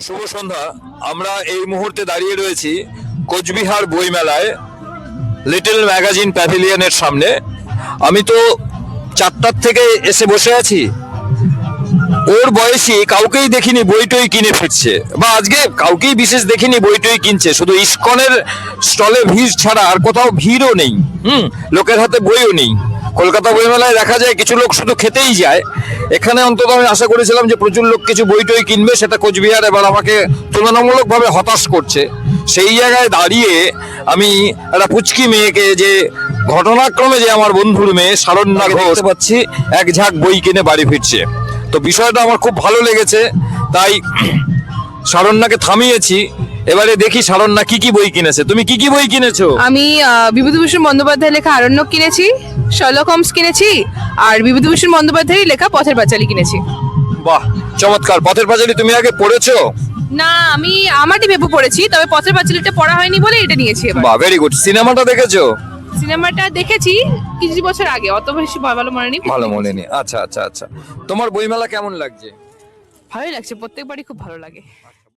শুভ সন্ধ্যা। আমরা এই মুহূর্তে দাঁড়িয়ে রয়েছি কোচবিহার বইমেলায় লিটল ম্যাগাজিন প্যাভিলিয়নের সামনে। আমি তো 4টার থেকে এসে বসে আছি, ওর বয়সী কাউকেই দেখিনি বই টই কিনে ফিরছে, বা আজকে কাউকেই বিশেষ দেখিনি বই টই কিনছে। শুধু ইসকনের স্টলে ভিড় ছাড়া আর কোথাও ভিড়ও নেই। লোকের হাতে বইও নেই। কলকাতা বইমেলায় দেখা যায় কিছু লোক শুধু খেতেই যায়, এখানে অন্তত আমি আশা করেছিলাম যে প্রচুর লোক কিছু বই টই কিনবে। সেটা কোচবিহার এবার আমাকে তুলনামূলকভাবে হতাশ করছে। সেই জায়গায় দাঁড়িয়ে আমি একটা পুচকি মেয়েকে, যে ঘটনাক্রমে যে আমার বন্ধুর মেয়ে শারণ্যা ঘোষ, দেখতে পাচ্ছি এক ঝাঁক বই কিনে বাড়ি ফিরছে। তো বিষয়টা আমার খুব ভালো লেগেছে, তাই শারণ্যাকে থামিয়েছি। এবারে দেখি শারণ্যা কি কি বই কিনেছে। তুমি কি কি বই কিনেছো? আমি বিভূতিভূষণ বন্দ্যোপাধ্যায়ের লেখা আরণ্যক কিনেছি, শার্লক হোমস কিনেছি, আর বিভূতিভূষণ বন্দ্যোপাধ্যায়ের লেখা পথের পাঁচালী কিনেছি। বাহ, চমৎকার। পথের পাঁচালী তুমি আগে পড়েছো? না, আমি আমারটি ভেবে পড়েছি, তবে পথের পাঁচালীটা পড়া হয়নি বলে এটা নিয়েছি এবার। বাহ, ভেরি গুড। সিনেমাটা দেখেছো? সিনেমাটা দেখেছি কিছু বছর আগে, অত বেশি ভালো মনে নেই। ভালো মনে নেই। আচ্ছা আচ্ছা আচ্ছা। তোমার বইমেলা কেমন লাগছে? ভালোই লাগছে, প্রত্যেকবারই খুব ভালো লাগে।